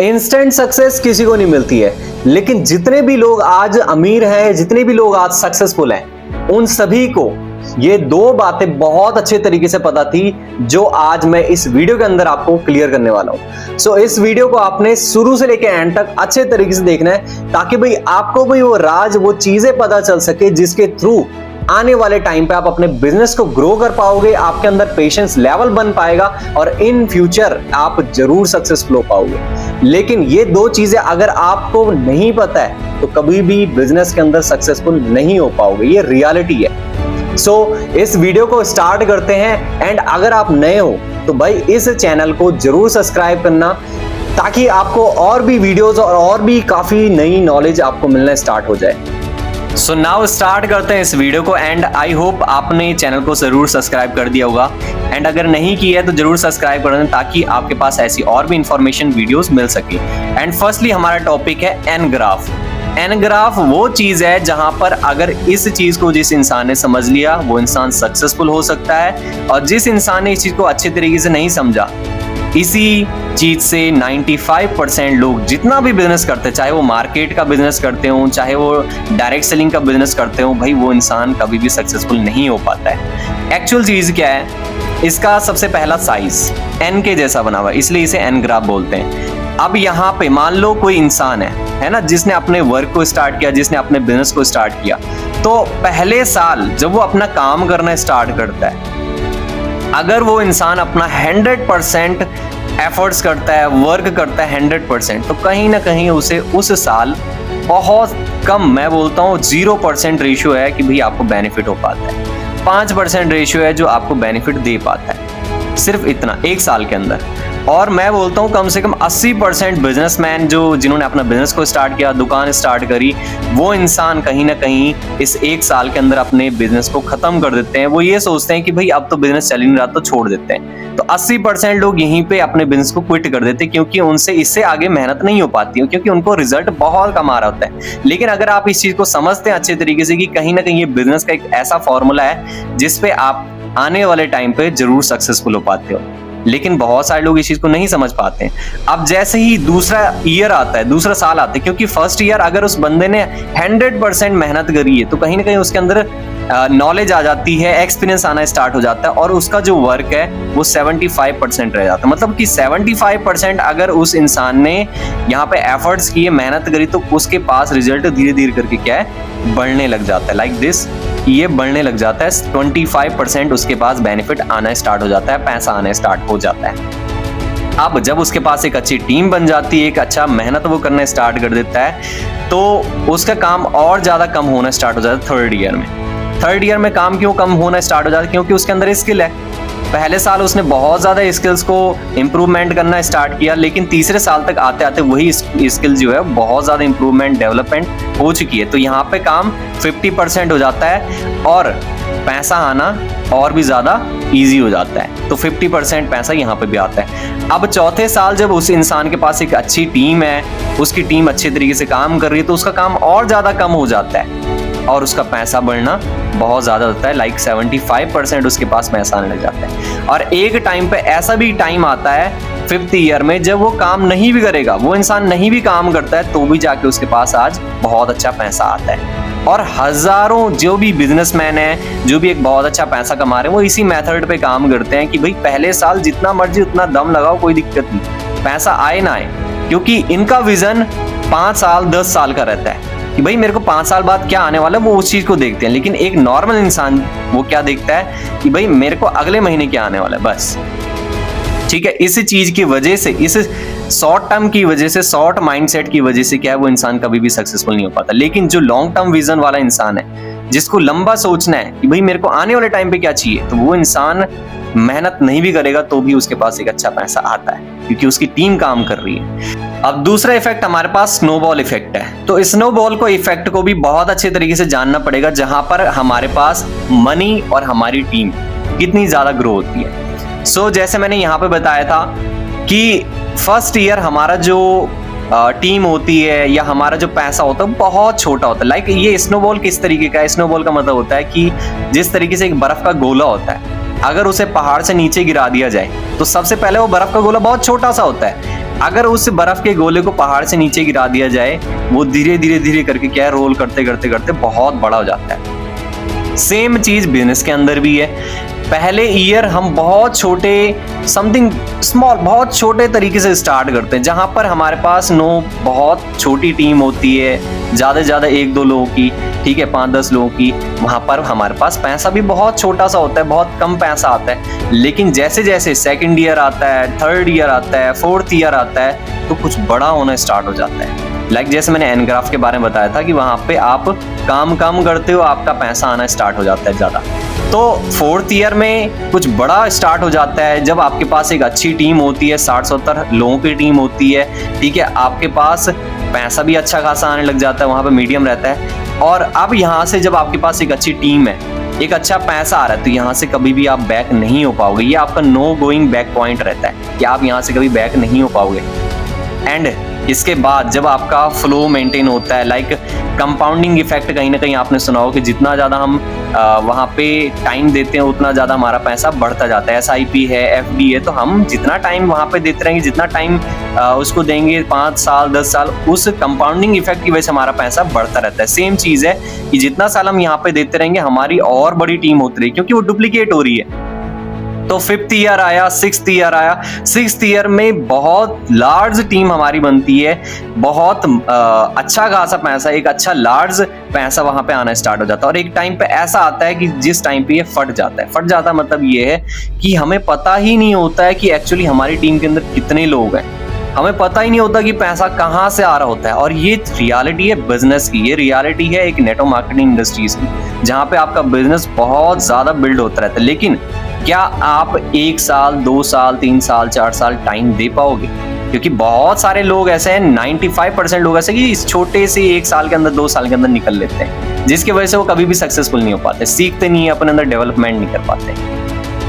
Instant success किसी को नहीं मिलती है, लेकिन जितने भी लोग आज अमीर हैं, जितने भी लोग आज सक्सेसफुल हैं, उन सभी को ये दो बातें बहुत अच्छे तरीके से पता थी, जो आज मैं इस वीडियो के अंदर आपको क्लियर करने वाला हूं। सो इस वीडियो को आपने शुरू से लेकर एंड तक अच्छे तरीके से देखना है, ताकि भाई आपको भी वो राज, वो चीजें पता चल सके जिसके थ्रू आने वाले टाइम पे आप अपने बिजनेस को ग्रो कर पाओगे, आपके अंदर पेशेंस लेवल बन पाएगा और इन फ्यूचर आप जरूर सक्सेसफुल हो पाओगे। लेकिन ये दो चीजें अगर आपको नहीं पता है तो कभी भी बिजनेस के अंदर सक्सेसफुल नहीं हो पाओगे, ये रियलिटी है। सो इस वीडियो को स्टार्ट करते हैं। एंड अगर आप नए हो तो भाई इस चैनल को जरूर सब्सक्राइब करना, ताकि आपको और भी वीडियोस और भी काफी नई नॉलेज आपको मिलना स्टार्ट हो जाए। सो नाउ स्टार्ट करते हैं इस वीडियो को। एंड आई होप आपने चैनल को जरूर सब्सक्राइब कर दिया होगा, एंड अगर नहीं किया है तो जरूर सब्सक्राइब कर दें, ताकि आपके पास ऐसी और भी इंफॉर्मेशन वीडियोस मिल सके। एंड फर्स्टली हमारा टॉपिक है एन ग्राफ। एन ग्राफ वो चीज है जहां पर अगर इस चीज को जिस इंसान ने समझ लिया वो इंसान सक्सेसफुल हो सकता है, और जिस इंसान ने इस चीज को अच्छे तरीके से नहीं समझा, इसी चीज से 95% लोग जितना भी बिजनेस करते हैं, चाहे वो मार्केट का बिजनेस करते हो, चाहे वो डायरेक्ट सेलिंग का बिजनेस करते हो, भाई वो इंसान कभी भी सक्सेसफुल नहीं हो पाता है। एक्चुअल चीज क्या है, इसका सबसे पहला साइज एन के जैसा बना हुआ है, इसलिए इसे एन ग्राफ बोलते हैं। अब यहाँ पे मान लो कोई इंसान है ना, जिसने अपने वर्क को स्टार्ट किया, जिसने अपने बिजनेस को स्टार्ट किया, तो पहले साल जब वो अपना काम करना स्टार्ट करता है, अगर वो इंसान अपना 100% एफर्ट्स करता है, वर्क करता है 100%, तो कहीं ना कहीं उसे उस साल बहुत कम, मैं बोलता हूँ 0% रेशियो है कि भाई आपको बेनिफिट हो पाता है। 5% रेशियो है जो आपको बेनिफिट दे पाता है, सिर्फ इतना एक साल के अंदर। और मैं बोलता हूँ कम से कम 80% बिजनेसमैन जिन्होंने अपना बिजनेस को स्टार्ट किया, दुकान स्टार्ट करी, वो इंसान कहीं ना कहीं इस एक साल के अंदर अपने बिजनेस को खत्म कर देते हैं। वो ये सोचते हैं कि भाई अब तो बिजनेस चल ही नहीं रहा, तो छोड़ देते हैं। तो 80% लोग यहीं पे अपने बिजनेस को क्विट कर देते हैं, क्योंकि उनसे इससे आगे मेहनत नहीं हो पाती है, क्योंकि उनको रिजल्ट बहुत कम आ रहा होता है। लेकिन अगर आप इस चीज को समझते हैं अच्छे तरीके से कि कहीं ना कहीं ये बिजनेस का एक ऐसा फॉर्मूला है जिसपे आप आने वाले टाइम पे जरूर सक्सेसफुल हो पाते हो, लेकिन बहुत सारे लोग इस चीज को नहीं समझ पाते हैं। अब जैसे ही दूसरा ईयर आता है, दूसरा साल आता है, क्योंकि फर्स्ट ईयर अगर उस बंदे ने 100% मेहनत करी है, तो कहीं ना कहीं उसके अंदर नॉलेज आ जाती है, एक्सपीरियंस आना स्टार्ट हो जाता है, और उसका जो वर्क है वो 75% रह जाता है। मतलब कि 75% अगर उस इंसान ने यहाँ पे एफर्ट्स किए, मेहनत करी, तो उसके पास रिजल्ट धीरे धीरे करके क्या है, बढ़ने लग जाता है। लाइक दिस, ये बढ़ने लग जाता है। 25% उसके पास बेनिफिट आना स्टार्ट हो जाता है, पैसा आना स्टार्ट हो जाता है। अब जब उसके पास एक अच्छी टीम बन जाती है, एक अच्छा मेहनत वो करना स्टार्ट कर देता है, तो उसका काम और ज्यादा कम होना स्टार्ट हो जाता है थर्ड ईयर में। थर्ड ईयर में काम क्यों कम होना स्टार्ट हो जाता है? क्योंकि उसके अंदर स्किल है। पहले साल उसने बहुत ज्यादा स्किल्स को इंप्रूवमेंट करना स्टार्ट किया, लेकिन तीसरे साल तक आते आते वही स्किल जो है बहुत ज्यादा इंप्रूवमेंट, डेवलपमेंट हो चुकी है। तो यहाँ पे काम 50% हो जाता है और पैसा आना और भी ज्यादा इजी हो जाता है। तो 50% पैसा यहाँ पे भी आता है। अब चौथे साल जब उस इंसान के पास एक अच्छी टीम है, उसकी टीम अच्छे तरीके से काम कर रही है, तो उसका काम और ज्यादा कम हो जाता है और उसका पैसा बढ़ना बहुत ज्यादा होता है। लाइक 75% उसके पास पैसा आने लग जाता है। और एक टाइम पे ऐसा भी टाइम आता है 5th ईयर में, जब वो काम नहीं भी करेगा, वो इंसान नहीं भी काम करता है, तो भी जाके उसके पास आज बहुत अच्छा पैसा आता है। और हजारों जो भी बिजनेसमैन है, जो भी एक बहुत अच्छा पैसा कमा रहे हैं, वो इसी मेथड पे काम करते हैं कि भाई पहले साल जितना मर्जी उतना दम लगाओ, कोई दिक्कत नहीं, पैसा आए ना आए, क्योंकि इनका विजन 5 साल 10 साल का रहता है कि भाई मेरे को 5 साल बाद क्या आने वाला है, वो उस चीज को देखते हैं। लेकिन एक नॉर्मल इंसान वो क्या देखता है कि भाई मेरे को अगले महीने क्या आने वाला है, बस। ठीक है, इस चीज की वजह से, इस शॉर्ट टर्म की वजह से, शॉर्ट माइंडसेट की वजह से क्या है, वो इंसान कभी भी सक्सेसफुल नहीं हो पाता। लेकिन जो लॉन्ग टर्म विजन वाला इंसान है, जिसको लंबा सोचना है कि भाई मेरे को आने वाले टाइम पे क्या चाहिए, तो वो इंसान मेहनत नहीं भी करेगा तो भी उसके पास एक अच्छा पैसा आता है, क्योंकि उसकी टीम काम कर रही है। अब दूसरा इफेक्ट हमारे पास स्नोबॉल इफेक्ट है। तो स्नोबॉल को इफेक्ट को भी बहुत अच्छे तरीके से जानना पड़ेगा, जहां पर हमारे पास मनी और हमारी टीम कितनी ज्यादा ग्रो होती है। सो जैसे मैंने यहाँ पे बताया था कि फर्स्ट ईयर हमारा जो टीम होती है या हमारा जो पैसा होता है बहुत छोटा होता है। लाइक ये स्नोबॉल किस तरीके का है, स्नोबॉल का मतलब होता है कि जिस तरीके से एक बर्फ का गोला होता है, अगर उसे पहाड़ से नीचे गिरा दिया जाए तो सबसे पहले वो बर्फ का गोला बहुत छोटा सा होता है, अगर उस बर्फ के गोले को पहाड़ से नीचे गिरा दिया जाए, वो धीरे धीरे धीरे करके क्या है, रोल करते करते करते बहुत बड़ा हो जाता है। सेम चीज बिजनेस के अंदर भी है। पहले ईयर हम बहुत छोटे, समथिंग स्मॉल, बहुत छोटे तरीके से स्टार्ट करते हैं, जहां पर हमारे पास बहुत छोटी टीम होती है, ज्यादा से ज्यादा 1-2 लोगों की, ठीक है, 5-10 लोगों की। वहां पर हमारे पास पैसा भी बहुत छोटा सा होता है, बहुत कम पैसा आता है। लेकिन जैसे जैसे सेकंड ईयर आता है, थर्ड ईयर आता है, फोर्थ ईयर आता है, तो कुछ बड़ा होना स्टार्ट हो जाता है। जैसे मैंने एनग्राफ के बारे में बताया था कि वहां पे आप काम कम करते हो, आपका पैसा आना स्टार्ट हो जाता है ज्यादा। तो फोर्थ ईयर में कुछ बड़ा स्टार्ट हो जाता है, जब आपके पास एक अच्छी टीम होती है, 60-70 लोगों की टीम होती है, ठीक है, आपके पास पैसा भी अच्छा खासा आने लग जाता है, वहां पे मीडियम रहता है। और अब यहाँ से जब आपके पास एक अच्छी टीम है, एक अच्छा पैसा आ रहा है, तो यहाँ से कभी भी आप बैक नहीं हो पाओगे। ये आपका नो गोइंग बैक पॉइंट रहता है कि आप यहाँ से कभी बैक नहीं हो पाओगे। एंड इसके बाद जब आपका फ्लो मेंटेन होता है, लाइक कंपाउंडिंग इफेक्ट, कहीं ना कहीं आपने सुना हो कि जितना ज़्यादा हम वहाँ पे टाइम देते हैं, उतना ज़्यादा हमारा पैसा बढ़ता जाता है। SIP है, FD है, तो हम जितना टाइम वहाँ पे देते रहेंगे, जितना टाइम उसको देंगे, 5 साल 10 साल, उस कंपाउंडिंग इफेक्ट की वजह से हमारा पैसा बढ़ता रहता है। सेम चीज़ है कि जितना साल हम यहाँ पे देते रहेंगे, हमारी और बड़ी टीम होती रहेगी, क्योंकि वो डुप्लीकेट हो रही है। तो 5th ईयर आया, 6th ईयर आया, 6th ईयर में बहुत लार्ज टीम हमारी बनती है, बहुत अच्छा खासा पैसा, एक अच्छा लार्ज पैसा वहां पे आना स्टार्ट हो जाता है। और एक टाइम पे ऐसा आता है कि जिस टाइम पे ये फट जाता है। फट जाता मतलब ये है कि हमें पता ही नहीं होता है कि एक्चुअली हमारी टीम के अंदर कितने लोग हैं, हमें पता ही नहीं होता कि पैसा कहाँ से आ रहा होता है। और ये रियलिटी है बिजनेस की, ये रियलिटी है एक नेटवर्क मार्केटिंग इंडस्ट्रीज की, जहाँ पे आपका बिजनेस बहुत ज्यादा बिल्ड होता रहता है। लेकिन क्या आप 1 साल, 2 साल, 3 साल, 4 साल टाइम दे पाओगे? क्योंकि बहुत सारे लोग ऐसे हैं, 95% लोग ऐसे कि इस छोटे से 1 साल के अंदर, 2 साल के अंदर निकल लेते हैं, जिसकी वजह से वो कभी भी सक्सेसफुल नहीं हो पाते, सीखते नहीं है, अपने अंदर डेवलपमेंट नहीं कर पाते।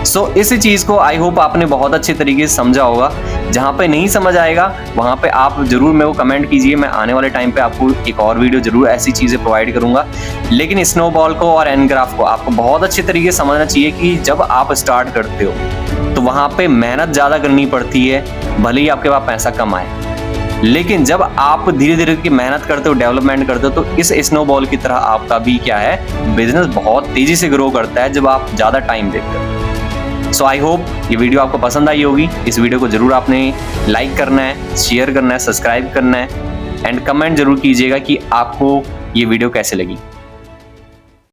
सो इस चीज को आई होप आपने बहुत अच्छे तरीके से समझा होगा। जहां पे नहीं समझ आएगा वहां पे आप जरूर मेरे को कमेंट कीजिए, मैं आने वाले टाइम पे आपको एक और वीडियो जरूर ऐसी चीजें प्रोवाइड करूंगा। लेकिन स्नोबॉल को और एनग्राफ को आपको बहुत अच्छे तरीके से समझना चाहिए कि जब आप स्टार्ट करते हो तो वहां पे मेहनत ज्यादा करनी पड़ती है, भले ही आपके पास पैसा कम आए। लेकिन जब आप धीरे धीरे की मेहनत करते हो, डेवलपमेंट करते हो, तो इस स्नोबॉल की तरह आपका भी क्या है, बिजनेस बहुत तेजी से ग्रो करता है जब आप ज्यादा टाइम देते हो। सो आई होप ये वीडियो आपको पसंद आई होगी। इस वीडियो को जरूर आपने लाइक करना है, शेयर करना है, सब्सक्राइब करना है, एंड कमेंट जरूर कीजिएगा कि आपको ये वीडियो कैसे लगी।